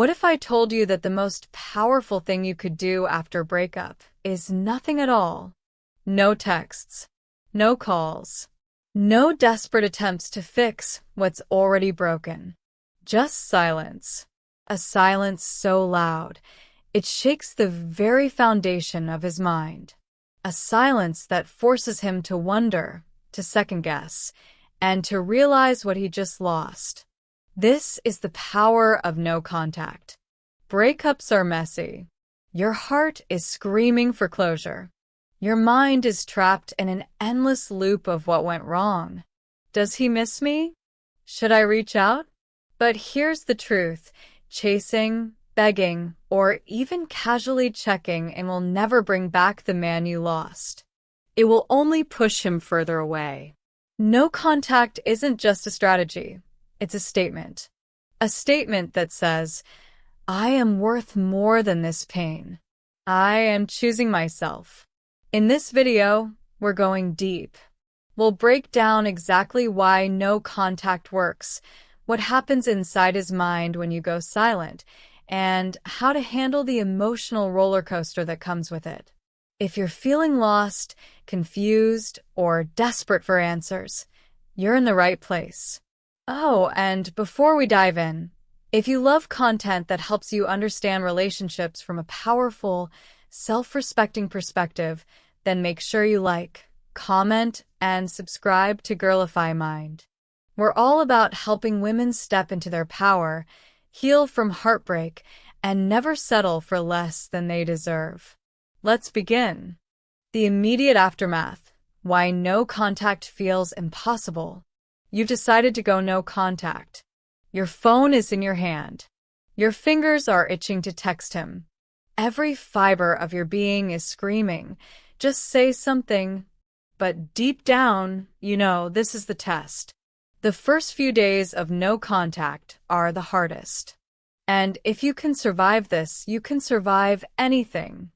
What if I told you that the most powerful thing you could do after a breakup is nothing at all? No texts, no calls, no desperate attempts to fix what's already broken. Just silence. A silence so loud, it shakes the very foundation of his mind. A silence that forces him to wonder, to second-guess, and to realize what he just lost. This is the power of no contact. Breakups are messy. Your heart is screaming for closure. Your mind is trapped in an endless loop of what went wrong. Does he miss me? Should I reach out? But here's the truth. Chasing, begging, or even casually checking in will never bring back the man you lost. It will only push him further away. No contact isn't just a strategy. It's a statement. A statement that says, I am worth more than this pain. I am choosing myself. In this video, we're going deep. We'll break down exactly why no contact works, what happens inside his mind when you go silent, and how to handle the emotional roller coaster that comes with it. If you're feeling lost, confused, or desperate for answers, you're in the right place. Oh, and before we dive in, if you love content that helps you understand relationships from a powerful, self-respecting perspective, then make sure you like, comment, and subscribe to Girlify Mind. We're all about helping women step into their power, heal from heartbreak, and never settle for less than they deserve. Let's begin. The immediate aftermath. Why no contact feels impossible. You've decided to go no contact. Your phone is in your hand. Your fingers are itching to text him. Every fiber of your being is screaming, just say something. But deep down, you know this is the test. The first few days of no contact are the hardest. And if you can survive this, you can survive anything.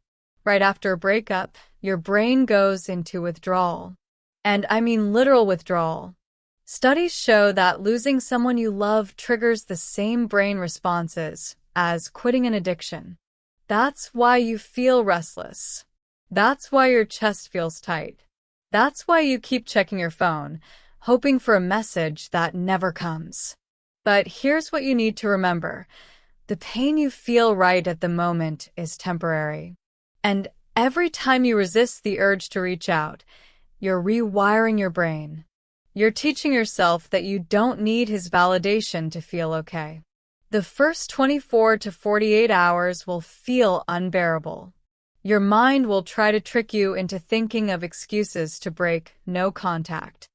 Right after a breakup, your brain goes into withdrawal. And I mean literal withdrawal. Studies show that losing someone you love triggers the same brain responses as quitting an addiction. That's why you feel restless. That's why your chest feels tight. That's why you keep checking your phone, hoping for a message that never comes. But here's what you need to remember. The pain you feel right at the moment is temporary. And every time you resist the urge to reach out, you're rewiring your brain. You're teaching yourself that you don't need his validation to feel okay. The first 24 to 48 hours will feel unbearable. Your mind will try to trick you into thinking of excuses to break no contact.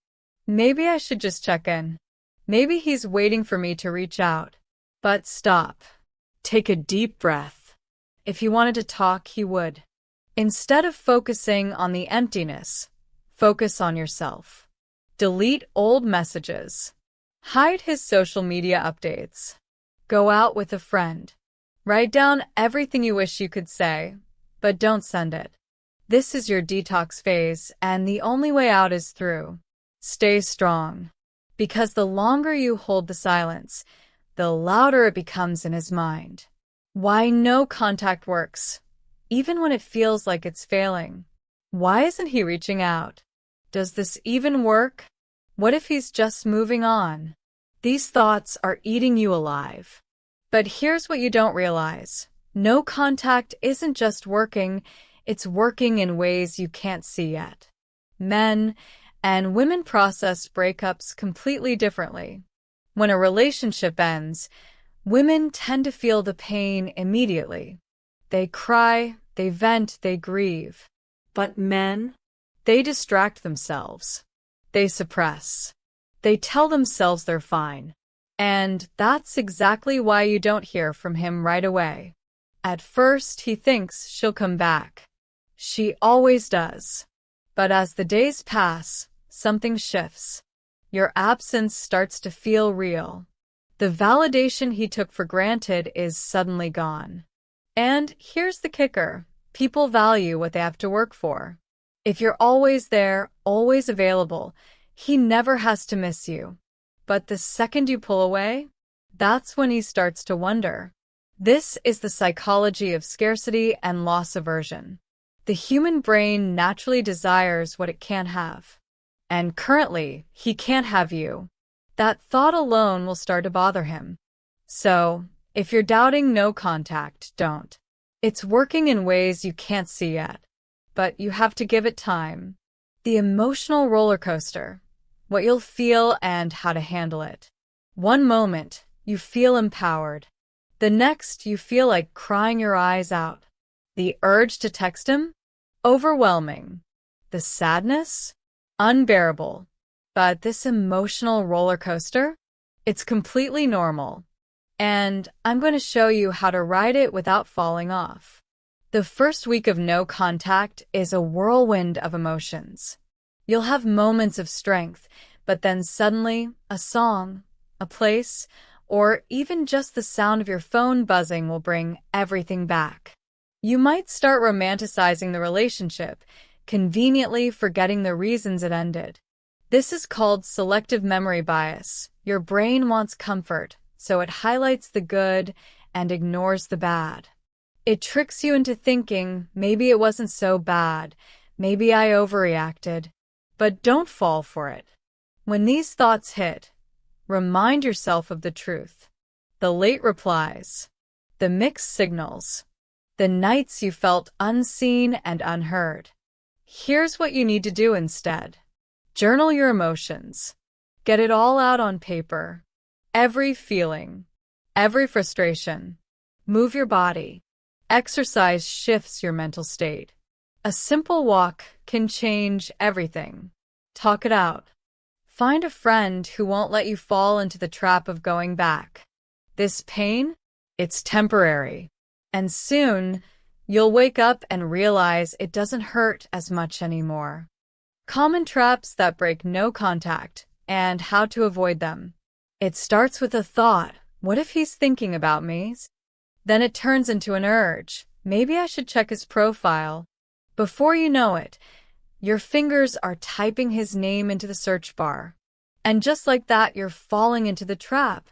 Maybe I should just check in. Maybe he's waiting for me to reach out. But stop. Take a deep breath. If he wanted to talk, he would. Instead of focusing on the emptiness, focus on yourself. Delete old messages. Hide his social media updates. Go out with a friend. Write down everything you wish you could say, but don't send it. This is your detox phase, and the only way out is through. Stay strong. Because the longer you hold the silence, the louder it becomes in his mind. Why no contact works, even when it feels like it's failing. Why isn't he reaching out? Does this even work? What if he's just moving on? These thoughts are eating you alive. But here's what you don't realize. No contact isn't just working, it's working in ways you can't see yet. Men and women process breakups completely differently. When a relationship ends, women tend to feel the pain immediately. They cry, they vent, they grieve. But men? They distract themselves. They suppress. They tell themselves they're fine. And that's exactly why you don't hear from him right away. At first, he thinks she'll come back. She always does. But as the days pass, something shifts. Your absence starts to feel real. The validation he took for granted is suddenly gone. And here's the kicker. People value what they have to work for. If you're always there, always available, he never has to miss you. But the second you pull away, that's when he starts to wonder. This is the psychology of scarcity and loss aversion. The human brain naturally desires what it can't have. And currently, he can't have you. That thought alone will start to bother him. So, if you're doubting no contact, don't. It's working in ways you can't see yet. But you have to give it time. The emotional roller coaster. What you'll feel and how to handle it. One moment, you feel empowered. The next, you feel like crying your eyes out. The urge to text him? Overwhelming. The sadness? Unbearable. But this emotional roller coaster? It's completely normal. And I'm going to show you how to ride it without falling off. The first week of no contact is a whirlwind of emotions. You'll have moments of strength, but then suddenly, a song, a place, or even just the sound of your phone buzzing will bring everything back. You might start romanticizing the relationship, conveniently forgetting the reasons it ended. This is called selective memory bias. Your brain wants comfort, so it highlights the good and ignores the bad. It tricks you into thinking, maybe it wasn't so bad, maybe I overreacted. But don't fall for it. When these thoughts hit, remind yourself of the truth. The late replies, the mixed signals, the nights you felt unseen and unheard. Here's what you need to do instead. Journal your emotions. Get it all out on paper. Every feeling, every frustration. Move your body. Exercise shifts your mental state. A simple walk can change everything. Talk it out. Find a friend who won't let you fall into the trap of going back. This pain, it's temporary. And soon, you'll wake up and realize it doesn't hurt as much anymore. Common traps that break no contact and how to avoid them. It starts with a thought, what if he's thinking about me? Then it turns into an urge, maybe I should check his profile. Before you know it, your fingers are typing his name into the search bar. And just like that, you're falling into the trap.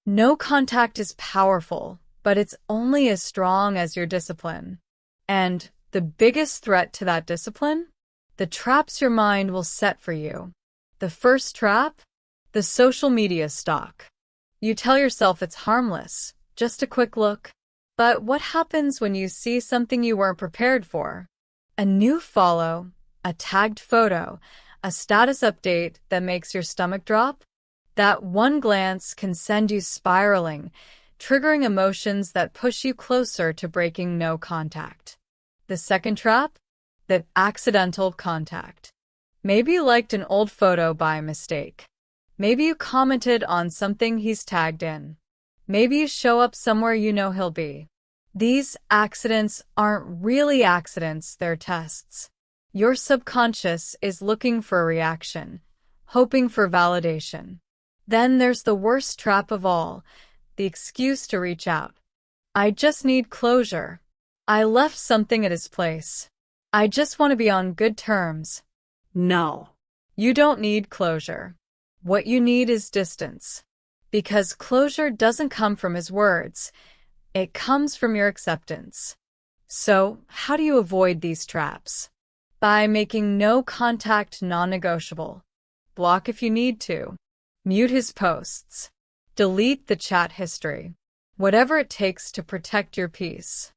No contact is powerful, but it's only as strong as your discipline. And the biggest threat to that discipline? The traps your mind will set for you. The first trap? The social media stalk. You tell yourself it's harmless, just a quick look. But what happens when you see something you weren't prepared for? A new follow, a tagged photo, a status update that makes your stomach drop? That one glance can send you spiraling, triggering emotions that push you closer to breaking no contact. The second trap? The accidental contact. Maybe you liked an old photo by mistake. Maybe you commented on something he's tagged in. Maybe you show up somewhere you know he'll be. These accidents aren't really accidents, they're tests. Your subconscious is looking for a reaction, hoping for validation. Then there's the worst trap of all, the excuse to reach out. I just need closure. I left something at his place. I just want to be on good terms. No. You don't need closure. What you need is distance. Because closure doesn't come from his words. It comes from your acceptance. So, how do you avoid these traps? By making no contact non-negotiable. Block if you need to. Mute his posts. Delete the chat history. Whatever it takes to protect your peace.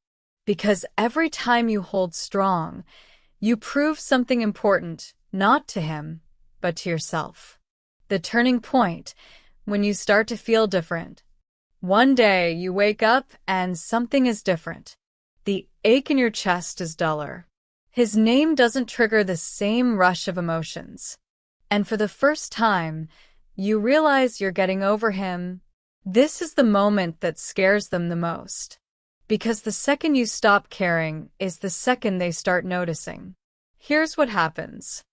Because every time you hold strong, you prove something important, not to him, but to yourself. The turning point, when you start to feel different. One day you wake up and something is different. The ache in your chest is duller. His name doesn't trigger the same rush of emotions. And for the first time, you realize you're getting over him. This is the moment that scares them the most. Because the second you stop caring is the second they start noticing. Here's what happens.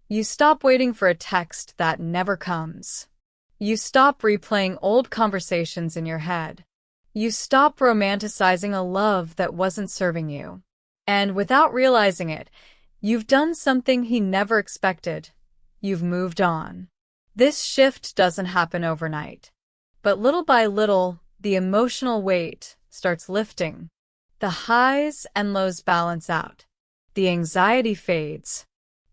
You stop waiting for a text that never comes. You stop replaying old conversations in your head. You stop romanticizing a love that wasn't serving you. And without realizing it, you've done something he never expected. You've moved on. This shift doesn't happen overnight. But little by little, the emotional weight starts lifting. The highs and lows balance out. The anxiety fades.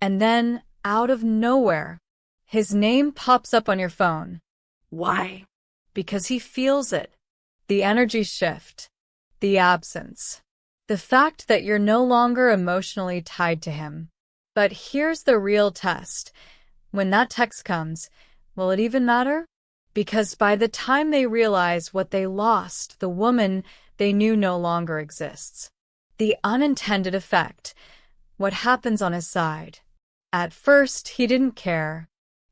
And then, out of nowhere, his name pops up on your phone. Why? Because he feels it. The energy shift. The absence. The fact that you're no longer emotionally tied to him. But here's the real test. When that text comes, will it even matter? Because by the time they realize what they lost, the woman they knew no longer exists. The unintended effect. What happens on his side? At first, he didn't care.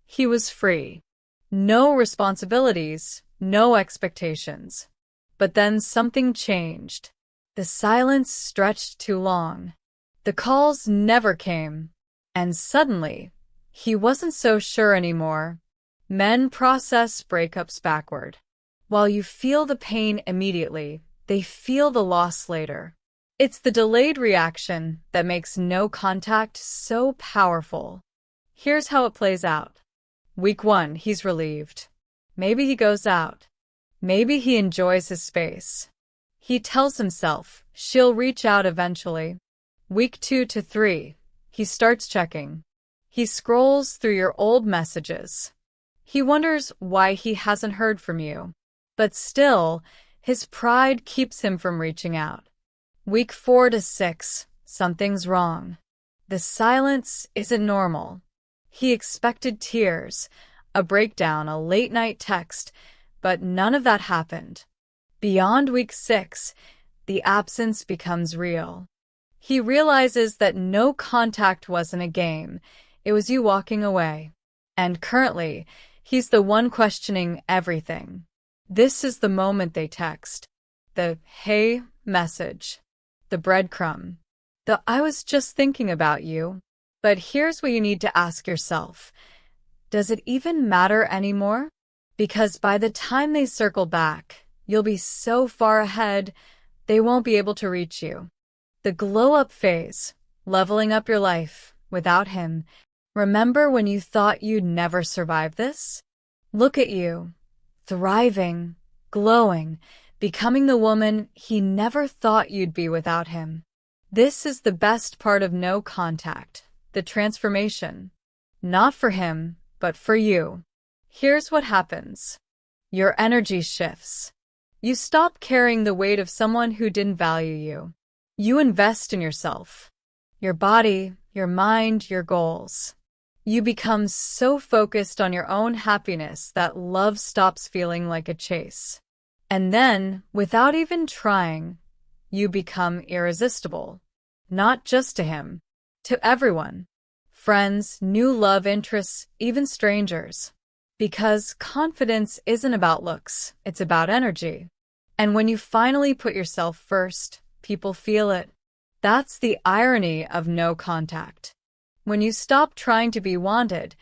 He was free. No responsibilities, no expectations. But then something changed. The silence stretched too long. The calls never came. And suddenly, he wasn't so sure anymore. Men process breakups backward. While you feel the pain immediately, they feel the loss later. It's the delayed reaction that makes no contact so powerful. Here's how it plays out. Week 1, he's relieved. Maybe he goes out. Maybe he enjoys his space. He tells himself she'll reach out eventually. Week 2 to 3, he starts checking. He scrolls through your old messages. He wonders why he hasn't heard from you. But still, his pride keeps him from reaching out. Week 4 to 6, something's wrong. The silence isn't normal. He expected tears, a breakdown, a late-night text, but none of that happened. Beyond week 6, the absence becomes real. He realizes that no contact wasn't a game. It was you walking away. And currently, he's the one questioning everything. This is the moment they text. The "hey" message. The breadcrumb. The "I was just thinking about you." But here's what you need to ask yourself. Does it even matter anymore? Because by the time they circle back, you'll be so far ahead, they won't be able to reach you. The glow-up phase, leveling up your life without him. Remember when you thought you'd never survive this? Look at you, thriving, glowing, becoming the woman he never thought you'd be without him. This is the best part of no contact, the transformation. Not for him, but for you. Here's what happens. Your energy shifts. You stop carrying the weight of someone who didn't value you. You invest in yourself, your body, your mind, your goals. You become so focused on your own happiness that love stops feeling like a chase. And then, without even trying, you become irresistible. Not just to him, to everyone. Friends, new love interests, even strangers. Because confidence isn't about looks, it's about energy. And when you finally put yourself first, people feel it. That's the irony of no contact. When you stop trying to be wanted,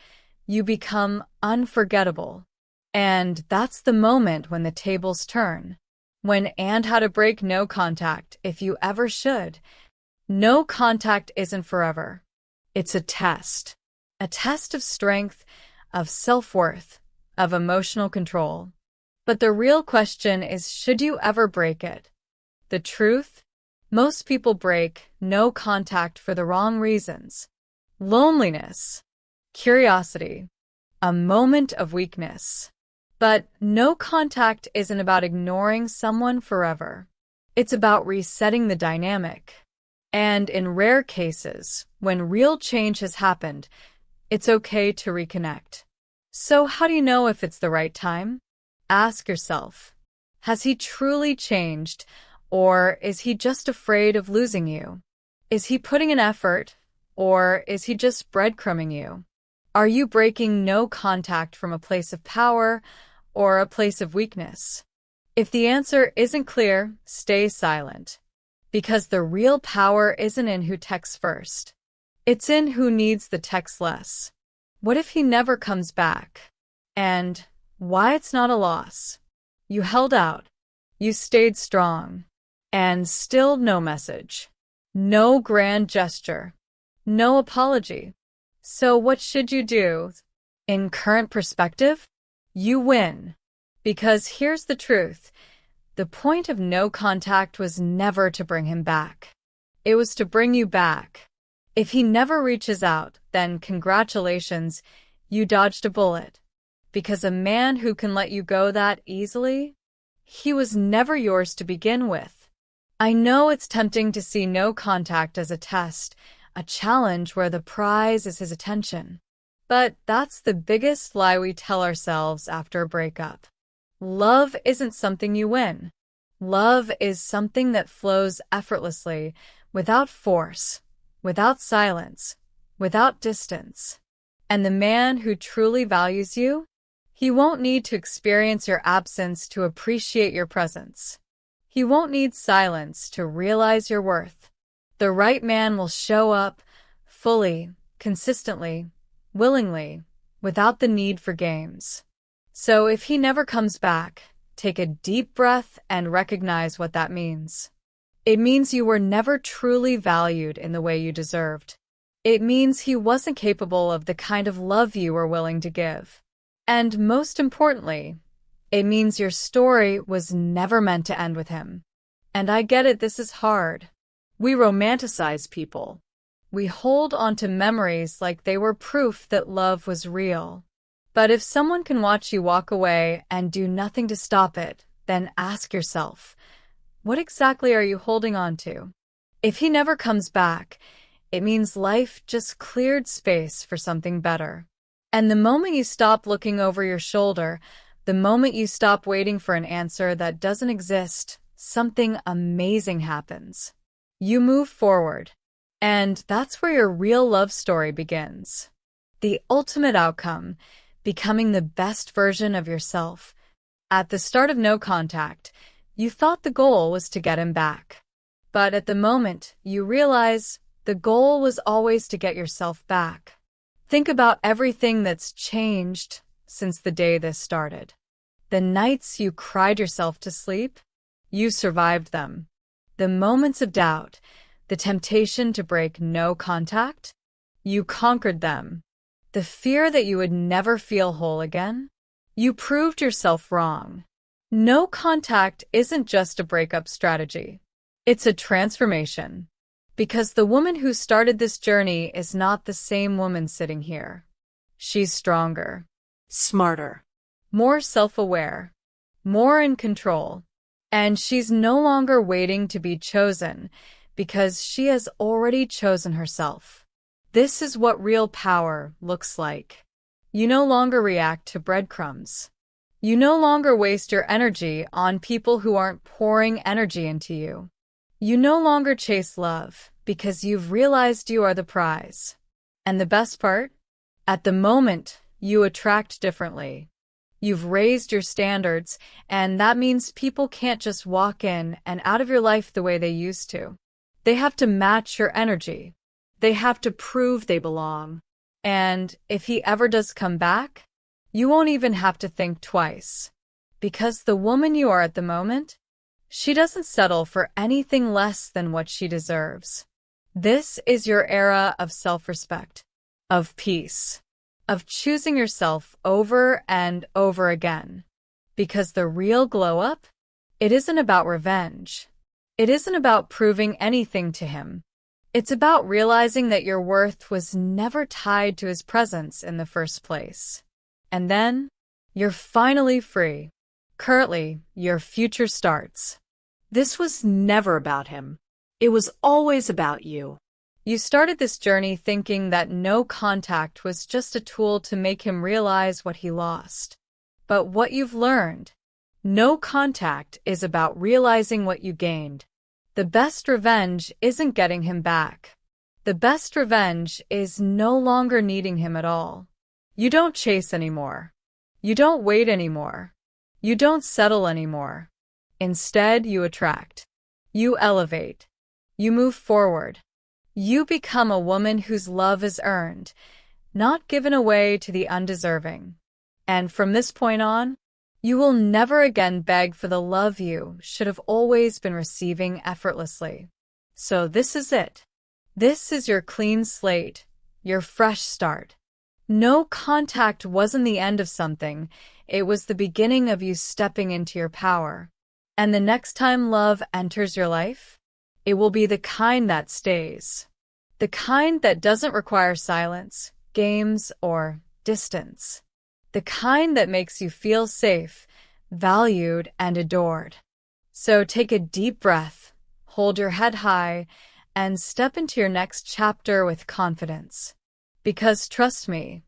you become unforgettable. And that's the moment when the tables turn. When and how to break no contact, if you ever should. No contact isn't forever. It's a test. A test of strength, of self-worth, of emotional control. But the real question is, should you ever break it? The truth? Most people break no contact for the wrong reasons. Loneliness, curiosity, a moment of weakness. But no contact isn't about ignoring someone forever. It's about resetting the dynamic. And in rare cases, when real change has happened, it's okay to reconnect. So how do you know if it's the right time? Ask yourself, has he truly changed, or is he just afraid of losing you? Is he putting in effort, or is he just breadcrumbing you? Are you breaking no contact from a place of power or a place of weakness? If the answer isn't clear, stay silent. Because the real power isn't in who texts first. It's in who needs the text less. What if he never comes back? And why it's not a loss. You held out. You stayed strong. And still no message. No grand gesture. No apology. So what should you do? In current perspective, you win. Because here's the truth. The point of no contact was never to bring him back. It was to bring you back. If he never reaches out, then congratulations, you dodged a bullet. Because a man who can let you go that easily, he was never yours to begin with. I know it's tempting to see no contact as a test, a challenge where the prize is his attention. But that's the biggest lie we tell ourselves after a breakup. Love isn't something you win. Love is something that flows effortlessly, without force, without silence, without distance. And the man who truly values you, he won't need to experience your absence to appreciate your presence. He won't need silence to realize your worth. The right man will show up fully, consistently, willingly, without the need for games. So if he never comes back, take a deep breath and recognize what that means. It means you were never truly valued in the way you deserved. It means he wasn't capable of the kind of love you were willing to give. And most importantly, it means your story was never meant to end with him. And I get it, this is hard. We romanticize people. We hold onto memories like they were proof that love was real. But if someone can watch you walk away and do nothing to stop it, then ask yourself, what exactly are you holding on to? If he never comes back, it means life just cleared space for something better. And the moment you stop looking over your shoulder, the moment you stop waiting for an answer that doesn't exist, something amazing happens. You move forward. And that's where your real love story begins. The ultimate outcome, becoming the best version of yourself. At the start of no contact, you thought the goal was to get him back. But at the moment, you realize the goal was always to get yourself back. Think about everything that's changed since the day this started. The nights you cried yourself to sleep, you survived them. The moments of doubt, the temptation to break no contact, you conquered them. The fear that you would never feel whole again, you proved yourself wrong. No contact isn't just a breakup strategy. It's a transformation. Because the woman who started this journey is not the same woman sitting here. She's stronger, Smarter. more self-aware, more in control. And she's no longer waiting to be chosen because she has already chosen herself. This is what real power looks like. You no longer react to breadcrumbs. You no longer waste your energy on people who aren't pouring energy into you. You no longer chase love because you've realized you are the prize. And the best part? At the moment, you attract differently. You've raised your standards, and that means people can't just walk in and out of your life the way they used to. They have to match your energy. They have to prove they belong. And if he ever does come back, you won't even have to think twice. Because the woman you are at the moment, she doesn't settle for anything less than what she deserves. This is your era of self-respect, of peace, of choosing yourself over and over again. Because the real glow-up, it isn't about revenge. It isn't about proving anything to him. It's about realizing that your worth was never tied to his presence in the first place. And then, you're finally free. Currently, your future starts. This was never about him. It was always about you. You started this journey thinking that no contact was just a tool to make him realize what he lost. But what you've learned, no contact is about realizing what you gained. The best revenge isn't getting him back. The best revenge is no longer needing him at all. You don't chase anymore. You don't wait anymore. You don't settle anymore. Instead, you attract. You elevate. You move forward. You become a woman whose love is earned, not given away to the undeserving. And from this point on, you will never again beg for the love you should have always been receiving effortlessly. So this is it. This is your clean slate, your fresh start. No contact wasn't the end of something, it was the beginning of you stepping into your power. And the next time love enters your life, it will be the kind that stays. The kind that doesn't require silence, games, or distance. The kind that makes you feel safe, valued, and adored. So take a deep breath, hold your head high, and step into your next chapter with confidence. Because trust me,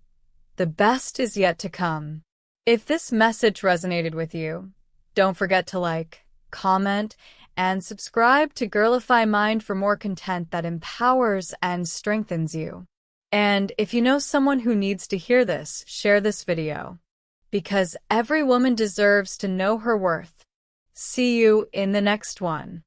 the best is yet to come. If this message resonated with you, don't forget to like, comment, and subscribe to Girlify Mind for more content that empowers and strengthens you. And if you know someone who needs to hear this, share this video. Because every woman deserves to know her worth. See you in the next one.